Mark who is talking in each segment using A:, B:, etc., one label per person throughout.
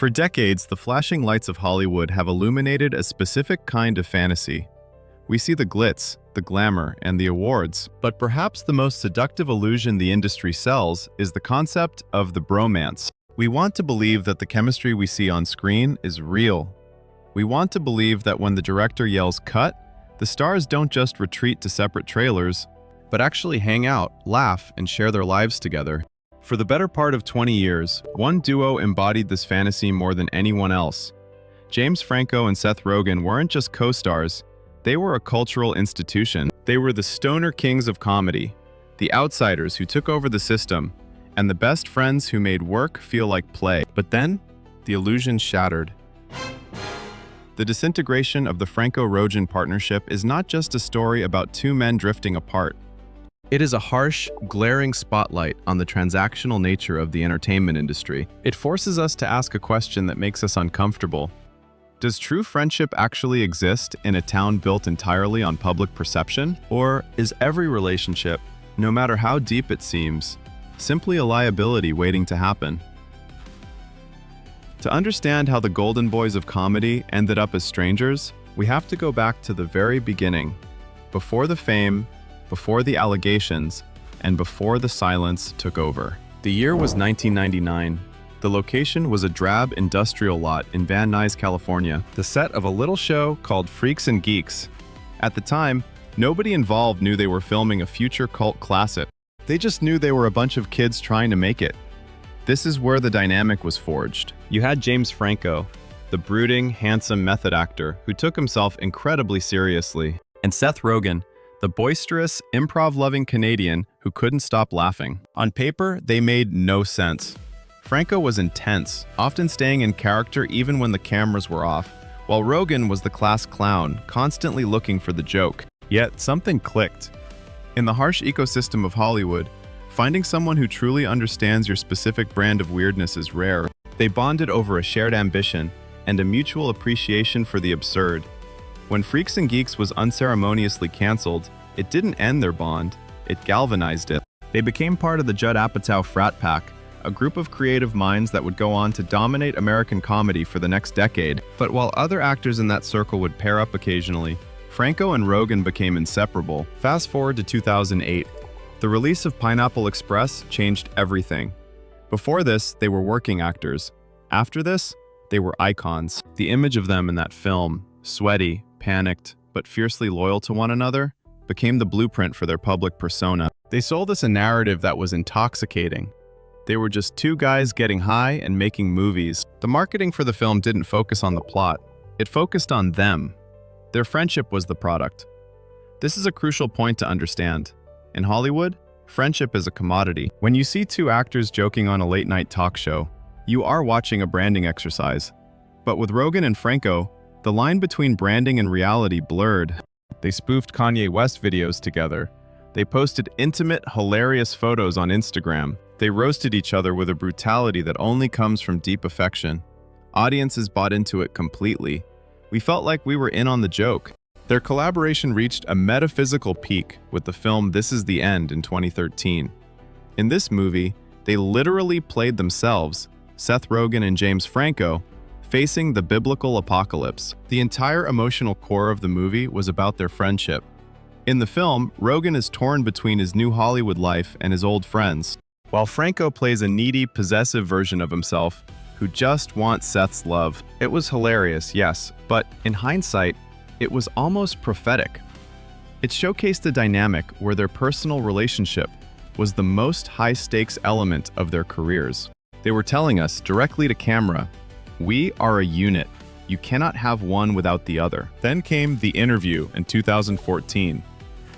A: For decades, the flashing lights of Hollywood have illuminated a specific kind of fantasy. We see the glitz, the glamour, and the awards. But perhaps the most seductive illusion the industry sells is the concept of the bromance. We want to believe that the chemistry we see on screen is real. We want to believe that when the director yells cut, the stars don't just retreat to separate trailers, but actually hang out, laugh, and share their lives together. For the better part of 20 years, one duo embodied this fantasy more than anyone else. James Franco and Seth Rogen weren't just co-stars, they were a cultural institution. They were the stoner kings of comedy, the outsiders who took over the system, and the best friends who made work feel like play. But then, the illusion shattered. The disintegration of the Franco-Rogen partnership is not just a story about two men drifting apart. It is a harsh, glaring spotlight on the transactional nature of the entertainment industry. It forces us to ask a question that makes us uncomfortable. Does true friendship actually exist in a town built entirely on public perception? Or is every relationship, no matter how deep it seems, simply a liability waiting to happen? To understand how the golden boys of comedy ended up as strangers, we have to go back to the very beginning, before the fame, before the allegations, and before the silence took over. The year was 1999. The location was a drab industrial lot in Van Nuys, California, the set of a little show called Freaks and Geeks. At the time, nobody involved knew they were filming a future cult classic. They just knew they were a bunch of kids trying to make it. This is where the dynamic was forged. You had James Franco, the brooding, handsome method actor who took himself incredibly seriously, and Seth Rogen, the boisterous, improv-loving Canadian who couldn't stop laughing. On paper, they made no sense. Franco was intense, often staying in character even when the cameras were off, while Rogen was the class clown, constantly looking for the joke. Yet, something clicked. In the harsh ecosystem of Hollywood, finding someone who truly understands your specific brand of weirdness is rare. They bonded over a shared ambition and a mutual appreciation for the absurd. When Freaks and Geeks was unceremoniously canceled, it didn't end their bond, it galvanized it. They became part of the Judd Apatow frat pack, a group of creative minds that would go on to dominate American comedy for the next decade. But while other actors in that circle would pair up occasionally, Franco and Rogen became inseparable. Fast forward to 2008. The release of Pineapple Express changed everything. Before this, they were working actors. After this, they were icons. The image of them in that film, sweaty, panicked, but fiercely loyal to one another, became the blueprint for their public persona. They sold us a narrative that was intoxicating. They were just two guys getting high and making movies. The marketing for the film didn't focus on the plot. It focused on them. Their friendship was the product. This is a crucial point to understand. In Hollywood, friendship is a commodity. When you see two actors joking on a late-night talk show, you are watching a branding exercise. But with Rogen and Franco, the line between branding and reality blurred. They spoofed Kanye West videos together. They posted intimate, hilarious photos on Instagram. They roasted each other with a brutality that only comes from deep affection. Audiences bought into it completely. We felt like we were in on the joke. Their collaboration reached a metaphysical peak with the film This Is the End in 2013. In this movie, they literally played themselves, Seth Rogen and James Franco, facing the biblical apocalypse. The entire emotional core of the movie was about their friendship. In the film, Rogen is torn between his new Hollywood life and his old friends, while Franco plays a needy, possessive version of himself who just wants Seth's love. It was hilarious, yes, but in hindsight, it was almost prophetic. It showcased a dynamic where their personal relationship was the most high-stakes element of their careers. They were telling us directly to camera, "We are a unit. You cannot have one without the other." Then came The Interview in 2014.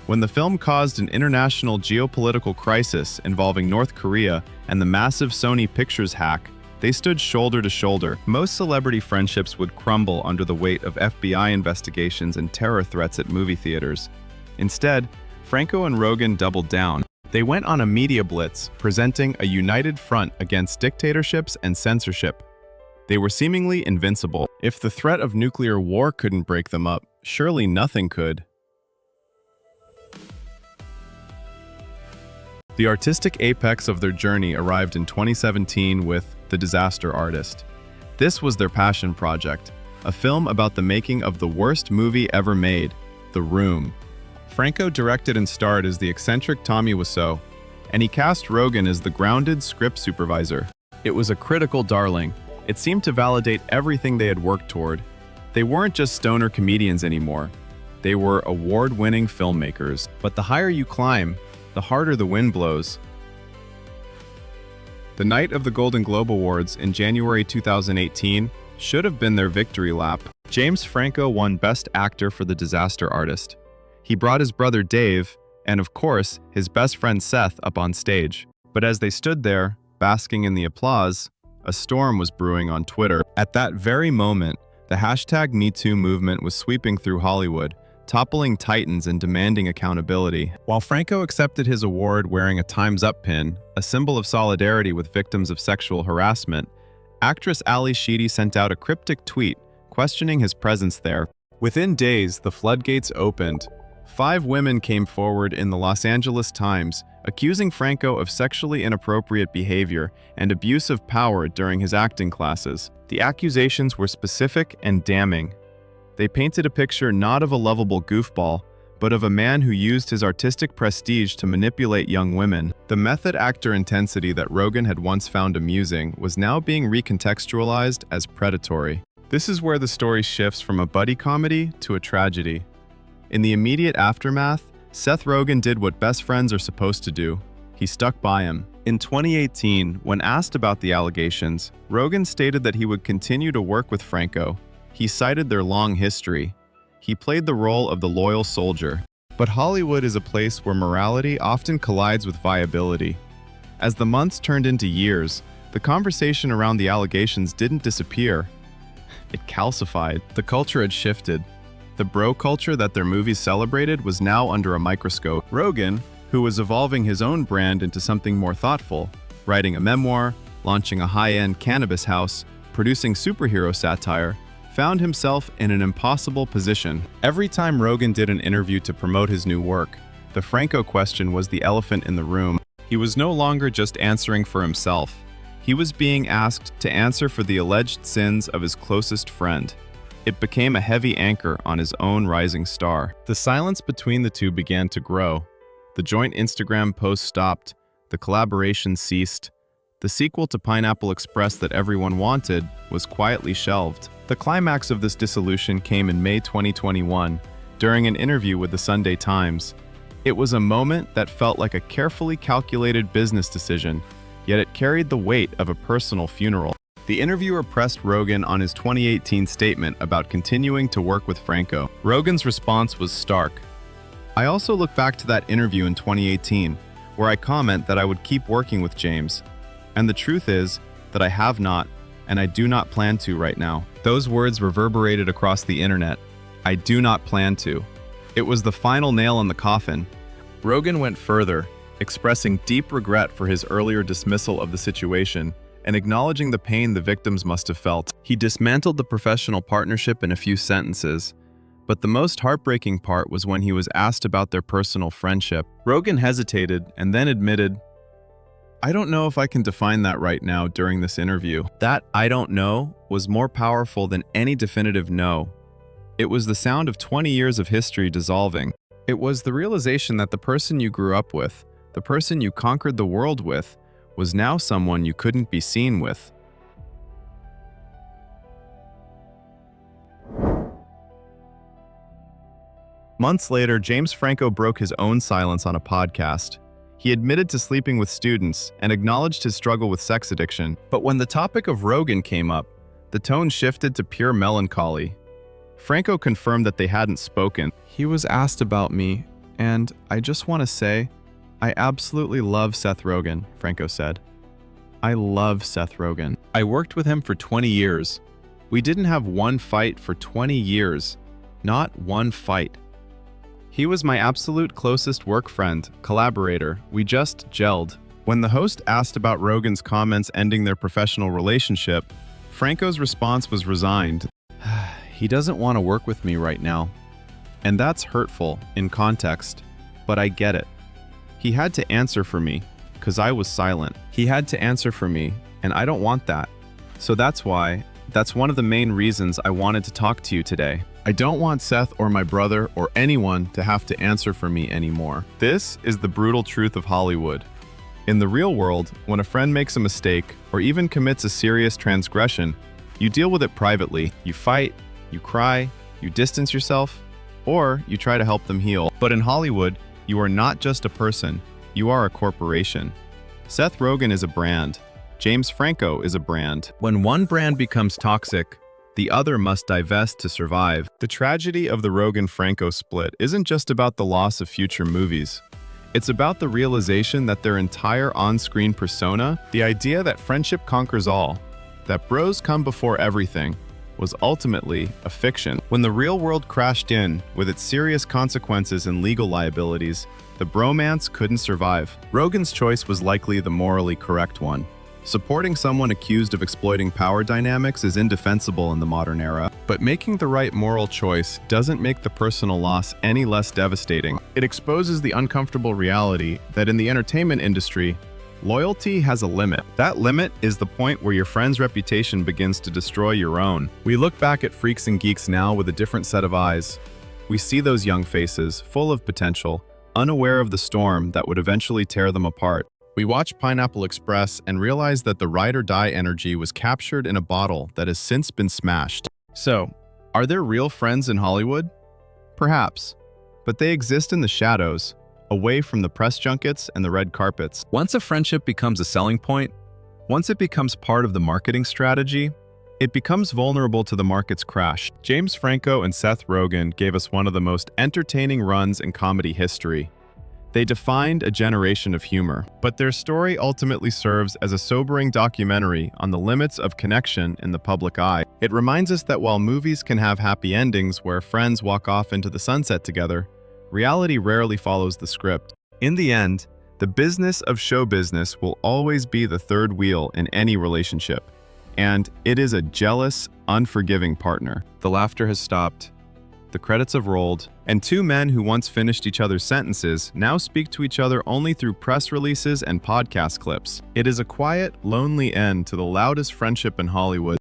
A: When the film caused an international geopolitical crisis involving North Korea and the massive Sony Pictures hack, they stood shoulder to shoulder. Most celebrity friendships would crumble under the weight of FBI investigations and terror threats at movie theaters. Instead, Franco and Rogen doubled down. They went on a media blitz, presenting a united front against dictatorships and censorship. They were seemingly invincible. If the threat of nuclear war couldn't break them up, surely nothing could. The artistic apex of their journey arrived in 2017 with The Disaster Artist. This was their passion project, a film about the making of the worst movie ever made, The Room. Franco directed and starred as the eccentric Tommy Wiseau, and he cast Rogen as the grounded script supervisor. It was a critical darling. It seemed to validate everything they had worked toward. They weren't just stoner comedians anymore. They were award-winning filmmakers. But the higher you climb, the harder the wind blows. The night of the Golden Globe Awards in January 2018 should have been their victory lap. James Franco won Best Actor for The Disaster Artist. He brought his brother Dave, and of course, his best friend Seth up on stage. But as they stood there, basking in the applause, a storm was brewing on Twitter. At that very moment, the hashtag #MeToo movement was sweeping through Hollywood, toppling titans and demanding accountability. While Franco accepted his award wearing a Time's Up pin, a symbol of solidarity with victims of sexual harassment, actress Ali Sheedy sent out a cryptic tweet questioning his presence there. Within days, the floodgates opened. 5 women came forward in the Los Angeles Times, accusing Franco of sexually inappropriate behavior and abuse of power during his acting classes. The accusations were specific and damning. They painted a picture not of a lovable goofball, but of a man who used his artistic prestige to manipulate young women. The method actor intensity that Rogen had once found amusing was now being recontextualized as predatory. This is where the story shifts from a buddy comedy to a tragedy. In the immediate aftermath, Seth Rogen did what best friends are supposed to do. He stuck by him. In 2018, when asked about the allegations, Rogen stated that he would continue to work with Franco. He cited their long history. He played the role of the loyal soldier. But Hollywood is a place where morality often collides with viability. As the months turned into years, the conversation around the allegations didn't disappear. It calcified. The culture had shifted. The bro culture that their movies celebrated was now under a microscope. Rogen, who was evolving his own brand into something more thoughtful, writing a memoir, launching a high-end cannabis house, producing superhero satire, found himself in an impossible position. Every time Rogen did an interview to promote his new work, the Franco question was the elephant in the room. He was no longer just answering for himself. He was being asked to answer for the alleged sins of his closest friend. It became a heavy anchor on his own rising star. The silence between the two began to grow. The joint Instagram post stopped. The collaboration ceased. The sequel to Pineapple Express that everyone wanted was quietly shelved. The climax of this dissolution came in May 2021, during an interview with the Sunday Times. It was a moment that felt like a carefully calculated business decision, yet it carried the weight of a personal funeral. The interviewer pressed Rogen on his 2018 statement about continuing to work with Franco. Rogen's response was stark. I also look back to that interview in 2018, where I comment that I would keep working with James. And the truth is that I have not, and I do not plan to right now. Those words reverberated across the internet. I do not plan to. It was the final nail in the coffin. Rogen went further, expressing deep regret for his earlier dismissal of the situation and acknowledging the pain the victims must have felt. He dismantled the professional partnership in a few sentences, but the most heartbreaking part was when he was asked about their personal friendship. Rogen hesitated and then admitted, "I don't know if I can define that right now during this interview." That "I don't know" was more powerful than any definitive no. It was the sound of 20 years of history dissolving. It was the realization that the person you grew up with, the person you conquered the world with, was now someone you couldn't be seen with. Months later, James Franco broke his own silence on a podcast. He admitted to sleeping with students and acknowledged his struggle with sex addiction. But when the topic of Rogen came up, the tone shifted to pure melancholy. Franco confirmed that they hadn't spoken. "He was asked about me, and I just want to say, I absolutely love Seth Rogen," Franco said. "I love Seth Rogen. I worked with him for 20 years. We didn't have one fight for 20 years. Not one fight. He was my absolute closest work friend, collaborator. We just gelled." When the host asked about Rogen's comments ending their professional relationship, Franco's response was resigned. "He doesn't want to work with me right now. And that's hurtful in context, but I get it. He had to answer for me, because I was silent. He had to answer for me, and I don't want that. So that's why, That's one of the main reasons I wanted to talk to you today. I don't want Seth or my brother or anyone to have to answer for me anymore. This is the brutal truth of Hollywood. In the real world, when a friend makes a mistake or even commits a serious transgression, you deal with it privately. You fight, you cry, you distance yourself, or you try to help them heal. But in Hollywood, you are not just a person, you are a corporation. Seth Rogen is a brand. James Franco is a brand. When one brand becomes toxic, the other must divest to survive. The tragedy of the Rogen-Franco split isn't just about the loss of future movies. It's about the realization that their entire on-screen persona, the idea that friendship conquers all, that bros come before everything, was ultimately a fiction. When the real world crashed in, with its serious consequences and legal liabilities, the bromance couldn't survive. Rogen's choice was likely the morally correct one. Supporting someone accused of exploiting power dynamics is indefensible in the modern era, but making the right moral choice doesn't make the personal loss any less devastating. It exposes the uncomfortable reality that in the entertainment industry, loyalty has a limit. That limit is the point where your friend's reputation begins to destroy your own. We look back at Freaks and Geeks now with a different set of eyes. We see those young faces, full of potential, unaware of the storm that would eventually tear them apart. We watch Pineapple Express and realize that the ride or die energy was captured in a bottle that has since been smashed. So, are there real friends in Hollywood? Perhaps, but they exist in the shadows, away from the press junkets and the red carpets. Once a friendship becomes a selling point, once it becomes part of the marketing strategy, it becomes vulnerable to the market's crash. James Franco and Seth Rogen gave us one of the most entertaining runs in comedy history. They defined a generation of humor, but their story ultimately serves as a sobering documentary on the limits of connection in the public eye. It reminds us that while movies can have happy endings where friends walk off into the sunset together, reality rarely follows the script. In the end, the business of show business will always be the third wheel in any relationship, and it is a jealous, unforgiving partner. The laughter has stopped. The credits have rolled, and two men who once finished each other's sentences now speak to each other only through press releases and podcast clips. It is a quiet, lonely end to the loudest friendship in Hollywood.